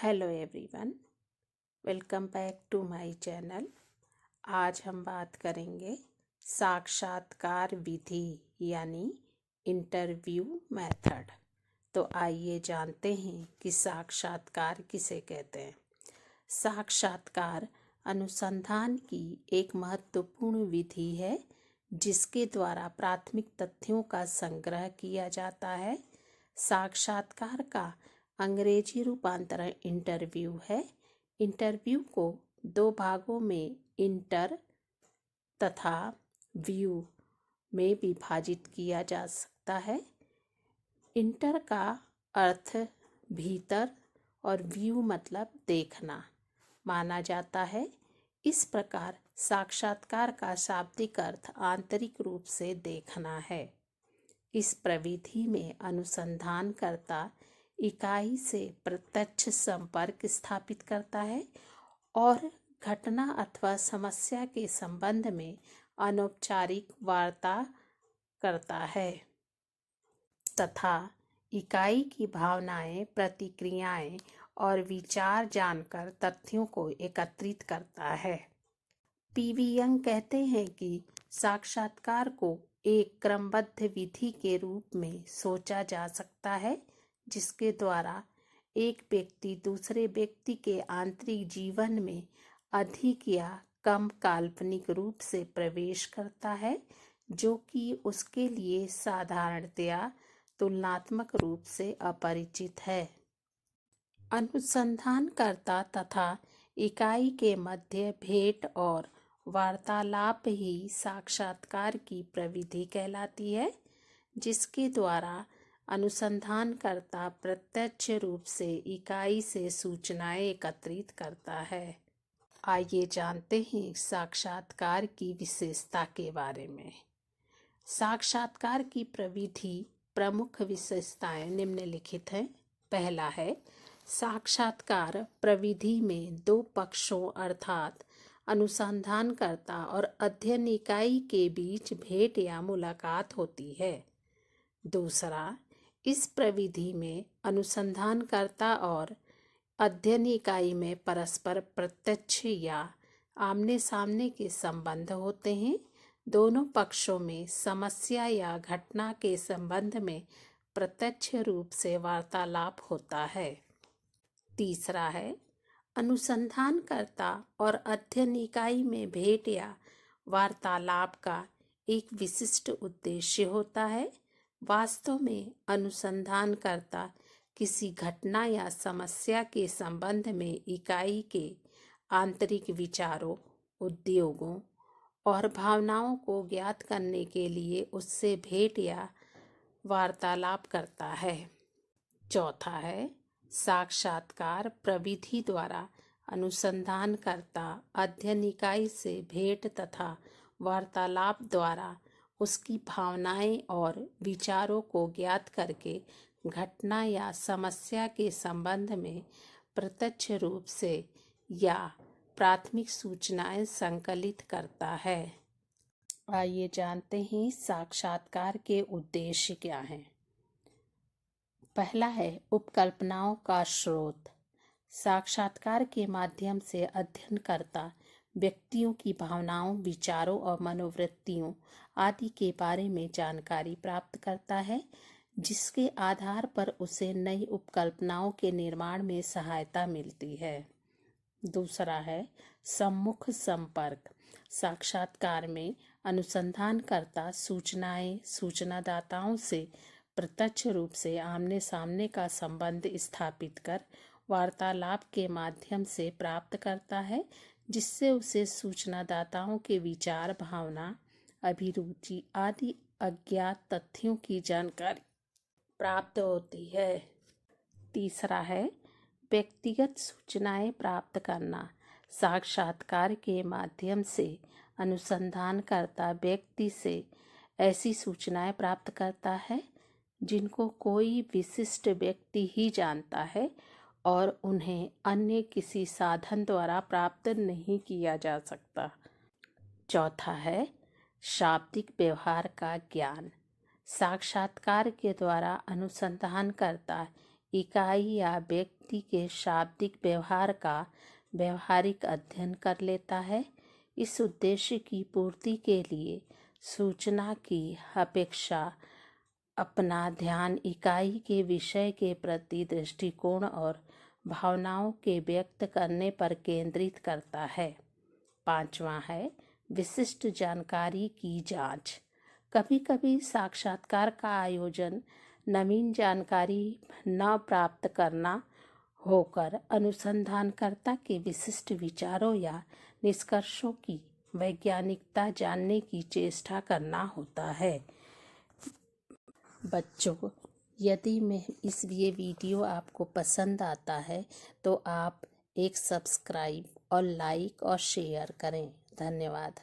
Hello everyone, welcome back to my channel. आज हम बात करेंगे साक्षात्कार विधि यानी इंटरव्यू मेथड। तो आइए जानते हैं कि साक्षात्कार किसे कहते हैं। साक्षात्कार अनुसंधान की एक महत्वपूर्ण विधि है जिसके द्वारा प्राथमिक तथ्यों का संग्रह किया जाता है। साक्षात्कार का अंग्रेजी रूपांतरण इंटरव्यू है। इंटरव्यू को दो भागों में इंटर तथा व्यू में विभाजित किया जा सकता है। इंटर का अर्थ भीतर और व्यू मतलब देखना माना जाता है। इस प्रकार साक्षात्कार का शाब्दिक अर्थ आंतरिक रूप से देखना है। इस प्रविधि में अनुसंधानकर्ता इकाई से प्रत्यक्ष संपर्क स्थापित करता है और घटना अथवा समस्या के संबंध में अनौपचारिक वार्ता करता है तथा इकाई की भावनाएं, प्रतिक्रियाएं और विचार जानकर तथ्यों को एकत्रित करता है। पीवी यंग कहते हैं कि साक्षात्कार को एक क्रमबद्ध विधि के रूप में सोचा जा सकता है जिसके द्वारा एक व्यक्ति दूसरे व्यक्ति के आंतरिक जीवन में अधिक या कम काल्पनिक रूप से प्रवेश करता है, जो कि उसके लिए साधारणतया तुलनात्मक रूप से अपरिचित है। अनुसंधानकर्ता तथा इकाई के मध्य भेंट और वार्तालाप ही साक्षात्कार की प्रविधि कहलाती है, जिसके द्वारा अनुसंधानकर्ता प्रत्यक्ष रूप से इकाई से सूचनाएं एकत्रित करता है। आइए जानते हैं साक्षात्कार की विशेषता के बारे में। साक्षात्कार की प्रविधि प्रमुख विशेषताएं निम्नलिखित हैं। पहला है, साक्षात्कार प्रविधि में दो पक्षों अर्थात अनुसंधानकर्ता और अध्ययन इकाई के बीच भेंट या मुलाकात होती है। दूसरा, इस प्रविधि में अनुसंधानकर्ता और अध्ययन इकाई में परस्पर प्रत्यक्ष या आमने सामने के संबंध होते हैं। दोनों पक्षों में समस्या या घटना के संबंध में प्रत्यक्ष रूप से वार्तालाप होता है। तीसरा है, अनुसंधानकर्ता और अध्ययन इकाई में भेंट या वार्तालाप का एक विशिष्ट उद्देश्य होता है। वास्तव में अनुसंधानकर्ता किसी घटना या समस्या के संबंध में इकाई के आंतरिक विचारों, उद्योगों और भावनाओं को ज्ञात करने के लिए उससे भेंट या वार्तालाप करता है। चौथा है, साक्षात्कार प्रविधि द्वारा अनुसंधानकर्ता अध्ययन इकाई से भेंट तथा वार्तालाप द्वारा उसकी भावनाएं और विचारों को ज्ञात करके घटना या समस्या के संबंध में प्रत्यक्ष रूप से या प्राथमिक सूचनाएं संकलित करता है। आइए जानते हैं साक्षात्कार के उद्देश्य क्या हैं। पहला है, उपकल्पनाओं का स्रोत। साक्षात्कार के माध्यम से अध्ययनकर्ता व्यक्तियों की भावनाओं, विचारों और मनोवृत्तियों आदि के बारे में जानकारी प्राप्त करता है, जिसके आधार पर उसे नई उपकल्पनाओं के निर्माण में सहायता मिलती है। दूसरा है, सम्मुख संपर्क। साक्षात्कार में अनुसंधानकर्ता सूचनाएं सूचनादाताओं से प्रत्यक्ष रूप से आमने सामने का संबंध स्थापित कर वार्तालाप के माध्यम से प्राप्त करता है, जिससे उसे सूचनादाताओं के विचार, भावना, अभिरुचि आदि अज्ञात तथ्यों की जानकारी प्राप्त होती है। तीसरा है, व्यक्तिगत सूचनाएं प्राप्त करना। साक्षात्कार के माध्यम से अनुसंधानकर्ता व्यक्ति से ऐसी सूचनाएं प्राप्त करता है जिनको कोई विशिष्ट व्यक्ति ही जानता है और उन्हें अन्य किसी साधन द्वारा प्राप्त नहीं किया जा सकता। चौथा है, शाब्दिक व्यवहार का ज्ञान। साक्षात्कार के द्वारा अनुसंधानकर्ता इकाई या व्यक्ति व्यक्ति के शाब्दिक व्यवहार का व्यवहारिक अध्ययन कर लेता है। इस उद्देश्य की पूर्ति के लिए सूचना की अपेक्षा अपना ध्यान इकाई के विषय के प्रति दृष्टिकोण और भावनाओं के व्यक्त करने पर केंद्रित करता है। 5वां है विशिष्ट जानकारी की जांच। कभी कभी साक्षात्कार का आयोजन नवीन जानकारी न प्राप्त करना होकर अनुसंधानकर्ता के विशिष्ट विचारों या निष्कर्षों की वैज्ञानिकता जानने की चेष्टा करना होता है। बच्चों, यदि ये वीडियो आपको पसंद आता है तो आप एक सब्सक्राइब और लाइक और शेयर करें। धन्यवाद।